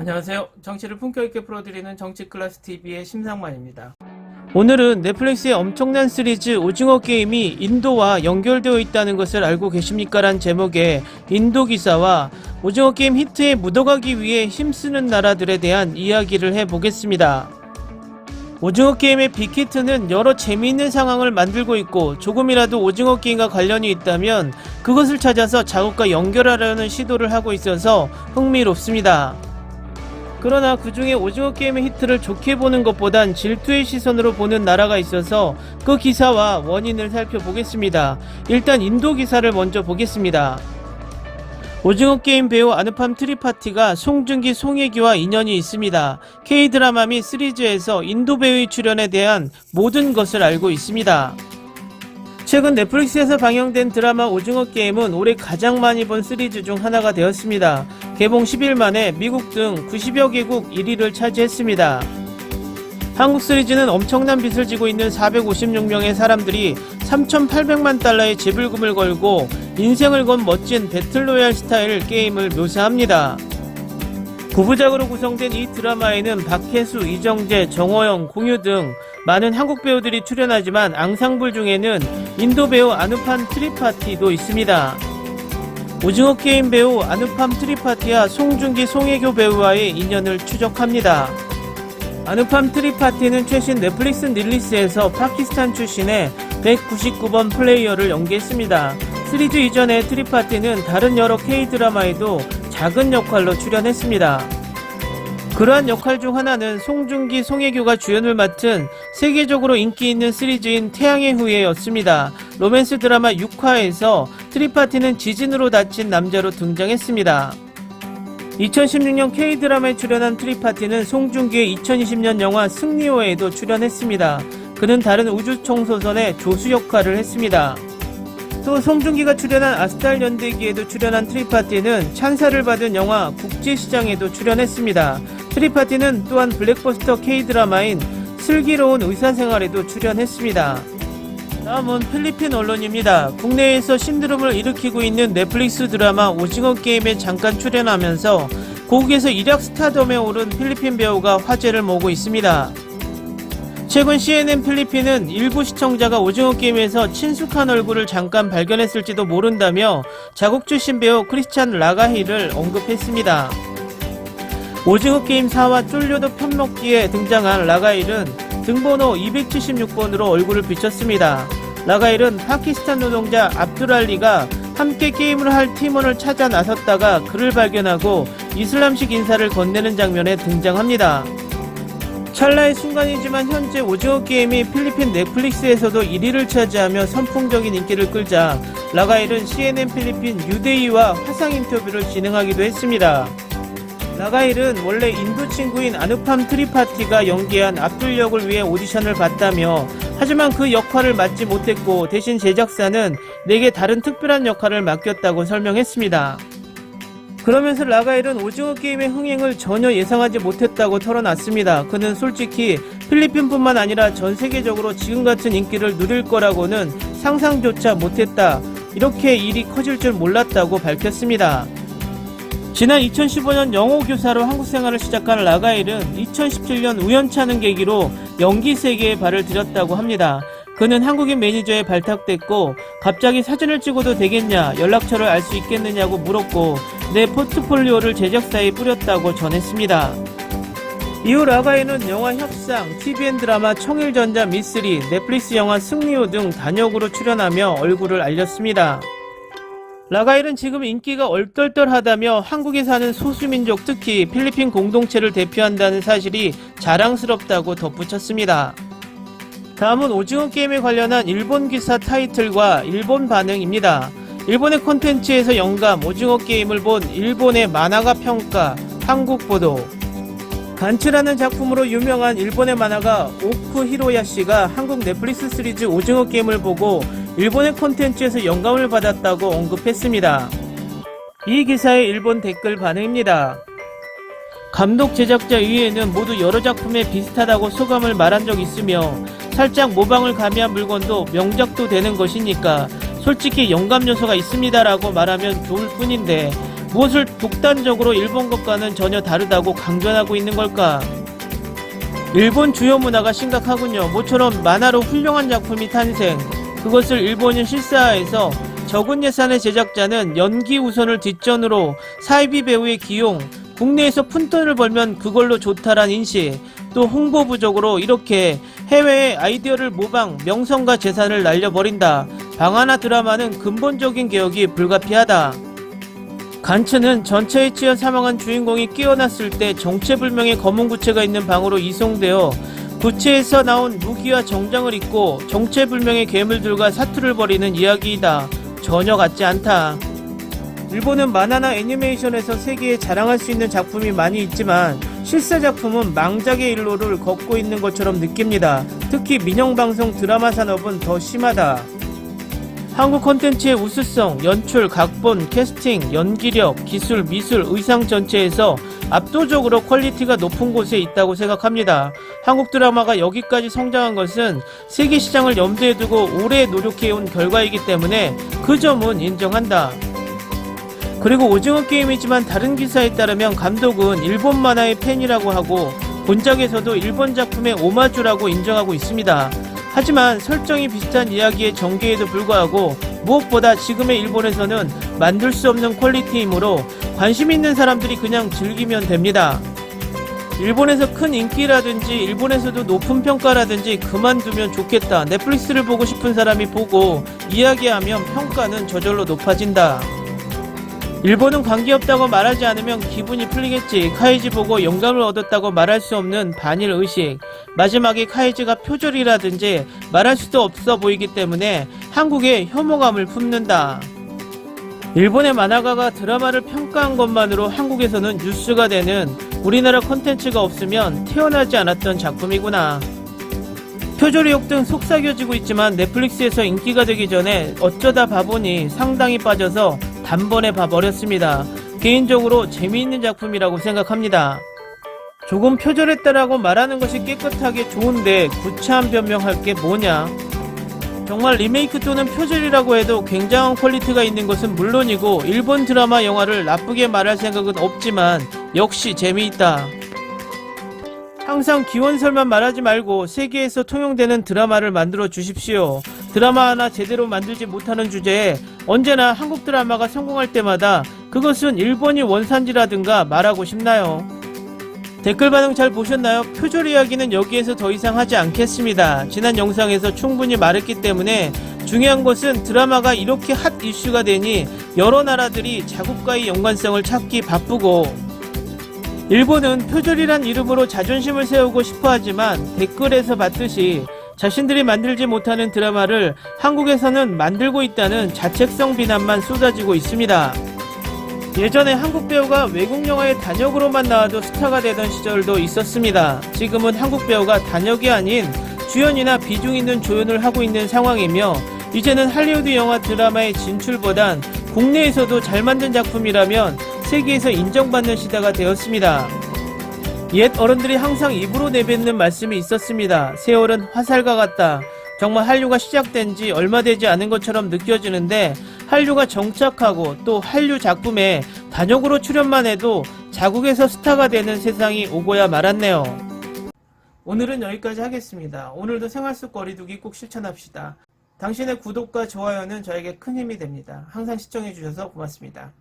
안녕하세요. 정치를 품격 있게 풀어드리는 정치클래스TV의 심상만입니다. 오늘은 넷플릭스의 엄청난 시리즈 오징어 게임이 인도와 연결되어 있다는 것을 알고 계십니까? 란 제목의 인도 기사와 오징어 게임 히트에 묻어가기 위해 힘쓰는 나라들에 대한 이야기를 해보겠습니다. 오징어 게임의 빅히트는 여러 재미있는 상황을 만들고 있고 조금이라도 오징어 게임과 관련이 있다면 그것을 찾아서 자국과 연결하려는 시도를 하고 있어서 흥미롭습니다. 그러나 그 중에 오징어 게임의 히트를 좋게 보는 것보단 질투의 시선으로 보는 나라가 있어서 그 기사와 원인을 살펴보겠습니다. 일단 인도 기사를 먼저 보겠습니다. 오징어 게임 배우 아누팜 트리파티가 송중기, 송혜교와 인연이 있습니다. K드라마 및 시리즈에서 인도 배우의 출연에 대한 모든 것을 알고 있습니다. 최근 넷플릭스에서 방영된 드라마 오징어 게임은 올해 가장 많이 본 시리즈 중 하나가 되었습니다. 개봉 10일 만에 미국 등 90여 개국 1위를 차지했습니다. 한국 시리즈는 엄청난 빚을 지고 있는 456명의 사람들이 3,800만 달러의 제불금을 걸고 인생을 건 멋진 배틀로얄 스타일 게임을 묘사합니다. 9부작으로 구성된 이 드라마에는 박혜수, 이정재, 정호영, 공유 등 많은 한국 배우들이 출연하지만 앙상블 중에는 인도 배우 아누팜 트리파티도 있습니다. 오징어 게임 배우 아누팜 트리파티와 송중기, 송혜교 배우와의 인연을 추적합니다. 아누팜 트리파티는 최신 넷플릭스 릴리스에서 파키스탄 출신의 199번 플레이어를 연기했습니다. 시리즈 이전에 트리파티는 다른 여러 K드라마에도 작은 역할로 출연했습니다. 그러한 역할 중 하나는 송중기, 송혜교가 주연을 맡은 세계적으로 인기 있는 시리즈인 태양의 후예였습니다. 로맨스 드라마 6화에서 트리파티는 지진으로 다친 남자로 등장했습니다. 2016년 K드라마에 출연한 트리파티는 송중기의 2020년 영화 승리호에도 출연했습니다. 그는 다른 우주청소선의 조수 역할을 했습니다. 또 송중기가 출연한 아스탈 연대기에도 출연한 트리파티는 찬사를 받은 영화 국제시장에도 출연했습니다. 트리파티는 또한 블랙버스터 K드라마인 슬기로운 의사생활에도 출연했습니다. 다음은 필리핀 언론입니다. 국내에서 신드롬을 일으키고 있는 넷플릭스 드라마 오징어 게임에 잠깐 출연하면서 고국에서 일약 스타덤에 오른 필리핀 배우가 화제를 모으고 있습니다. 최근 CNN 필리핀은 일부 시청자가 오징어 게임에서 친숙한 얼굴을 잠깐 발견했을지도 모른다며 자국 출신 배우 크리스찬 라가히를 언급했습니다. 오징어 게임 4화 쫄려도 편먹기에 등장한 라가힐은 등번호 276번으로 얼굴을 비쳤습니다. 라가힐은 파키스탄 노동자 압두랄리가 함께 게임을 할 팀원을 찾아 나섰다가 그를 발견하고 이슬람식 인사를 건네는 장면에 등장합니다. 찰나의 순간이지만 현재 오징어 게임이 필리핀 넷플릭스에서도 1위를 차지하며 선풍적인 인기를 끌자 라가힐은 CNN 필리핀 유데이와 화상 인터뷰를 진행하기도 했습니다. 라가힐은 원래 인도 친구인 아누팜 트리파티가 연기한 압둘 역을 위해 오디션을 봤다며 하지만 그 역할을 맡지 못했고 대신 제작사는 내게 다른 특별한 역할을 맡겼다고 설명했습니다. 그러면서 라가힐은 오징어 게임의 흥행을 전혀 예상하지 못했다고 털어놨습니다. 그는 솔직히 필리핀뿐만 아니라 전 세계적으로 지금 같은 인기를 누릴 거라고는 상상조차 못했다. 이렇게 일이 커질 줄 몰랐다고 밝혔습니다. 지난 2015년 영어 교사로 한국 생활을 시작한 라가힐은 2017년 우연찮은 계기로 연기 세계에 발을 들였다고 합니다. 그는 한국인 매니저에 발탁됐고 갑자기 사진을 찍어도 되겠냐, 연락처를 알 수 있겠느냐고 물었고 내 포트폴리오를 제작사에 뿌렸다고 전했습니다. 이후 라가힐은 영화 협상, TVN 드라마 청일전자 미쓰리, 넷플릭스 영화 승리호 등 단역으로 출연하며 얼굴을 알렸습니다. 라가힐은 지금 인기가 얼떨떨하다며 한국에 사는 소수민족 특히 필리핀 공동체를 대표한다는 사실이 자랑스럽다고 덧붙였습니다. 다음은 오징어 게임에 관련한 일본 기사 타이틀과 일본 반응입니다. 일본의 콘텐츠에서 영감, 오징어 게임을 본 일본의 만화가 평가, 한국 보도. 간츠라는 작품으로 유명한 일본의 만화가 오프 히로야시가 한국 넷플릭스 시리즈 오징어 게임을 보고 일본의 콘텐츠에서 영감을 받았다고 언급했습니다. 이 기사의 일본 댓글 반응입니다. 감독, 제작자 이외에는 모두 여러 작품에 비슷하다고 소감을 말한 적 있으며 살짝 모방을 가미한 물건도 명작도 되는 것이니까 솔직히 영감 요소가 있습니다라고 말하면 좋을 뿐인데 무엇을 독단적으로 일본 것과는 전혀 다르다고 강변하고 있는 걸까? 일본 주요 문화가 심각하군요. 모처럼 만화로 훌륭한 작품이 탄생. 그것을 일본인 실사화해서 적은 예산의 제작자는 연기 우선을 뒷전으로 사이비 배우의 기용, 국내에서 푼돈을 벌면 그걸로 좋다란 인식, 또 홍보 부족으로 이렇게 해외의 아이디어를 모방, 명성과 재산을 날려버린다. 방화나 드라마는 근본적인 개혁이 불가피하다. 간츠는 전차에 치여 사망한 주인공이 깨어났을 때 정체불명의 검은 구체가 있는 방으로 이송되어 구체에서 나온 무기와 정장을 입고 정체불명의 괴물들과 사투를 벌이는 이야기이다. 전혀 같지 않다. 일본은 만화나 애니메이션에서 세계에 자랑할 수 있는 작품이 많이 있지만 실사 작품은 망작의 일로를 걷고 있는 것처럼 느낍니다. 특히 민영방송 드라마 산업은 더 심하다. 한국 콘텐츠의 우수성, 연출, 각본, 캐스팅, 연기력, 기술, 미술, 의상 전체에서 압도적으로 퀄리티가 높은 곳에 있다고 생각합니다. 한국 드라마가 여기까지 성장한 것은 세계 시장을 염두에 두고 오래 노력해온 결과이기 때문에 그 점은 인정한다. 그리고 오징어 게임이지만 다른 기사에 따르면 감독은 일본 만화의 팬이라고 하고 본작에서도 일본 작품의 오마주라고 인정하고 있습니다. 하지만 설정이 비슷한 이야기의 전개에도 불구하고 무엇보다 지금의 일본에서는 만들 수 없는 퀄리티이므로 관심 있는 사람들이 그냥 즐기면 됩니다. 일본에서 큰 인기라든지 일본에서도 높은 평가라든지 그만두면 좋겠다. 넷플릭스를 보고 싶은 사람이 보고 이야기하면 평가는 저절로 높아진다. 일본은 관계없다고 말하지 않으면 기분이 풀리겠지. 카이지 보고 영감을 얻었다고 말할 수 없는 반일 의식. 마지막에 카이지가 표절이라든지 말할 수도 없어 보이기 때문에 한국에 혐오감을 품는다. 일본의 만화가가 드라마를 평가한 것만으로 한국에서는 뉴스가 되는 우리나라 콘텐츠가 없으면 태어나지 않았던 작품이구나. 표절 의혹 등 속삭여지고 있지만 넷플릭스에서 인기가 되기 전에 어쩌다 봐보니 상당히 빠져서 단번에 봐버렸습니다. 개인적으로 재미있는 작품이라고 생각합니다. 조금 표절했다라고 말하는 것이 깨끗하게 좋은데 구차한 변명할 게 뭐냐? 정말 리메이크 또는 표절이라고 해도 굉장한 퀄리티가 있는 것은 물론이고 일본 드라마 영화를 나쁘게 말할 생각은 없지만 역시 재미있다. 항상 기원설만 말하지 말고 세계에서 통용되는 드라마를 만들어 주십시오. 드라마 하나 제대로 만들지 못하는 주제에 언제나 한국 드라마가 성공할 때마다 그것은 일본이 원산지라든가 말하고 싶나요? 댓글 반응 잘 보셨나요? 표절 이야기는 여기에서 더 이상 하지 않겠습니다. 지난 영상에서 충분히 말했기 때문에 중요한 것은 드라마가 이렇게 핫 이슈가 되니 여러 나라들이 자국과의 연관성을 찾기 바쁘고 일본은 표절이란 이름으로 자존심을 세우고 싶어하지만 댓글에서 봤듯이 자신들이 만들지 못하는 드라마를 한국에서는 만들고 있다는 자책성 비난만 쏟아지고 있습니다. 예전에 한국 배우가 외국 영화의 단역으로만 나와도 스타가 되던 시절도 있었습니다. 지금은 한국 배우가 단역이 아닌 주연이나 비중 있는 조연을 하고 있는 상황이며 이제는 할리우드 영화 드라마의 진출보단 국내에서도 잘 만든 작품이라면 세계에서 인정받는 시대가 되었습니다. 옛 어른들이 항상 입으로 내뱉는 말씀이 있었습니다. 세월은 화살과 같다. 정말 한류가 시작된 지 얼마 되지 않은 것처럼 느껴지는데 한류가 정착하고 또 한류 작품에 단역으로 출연만 해도 자국에서 스타가 되는 세상이 오고야 말았네요. 오늘은 여기까지 하겠습니다. 오늘도 생활 속 거리두기 꼭 실천합시다. 당신의 구독과 좋아요는 저에게 큰 힘이 됩니다. 항상 시청해주셔서 고맙습니다.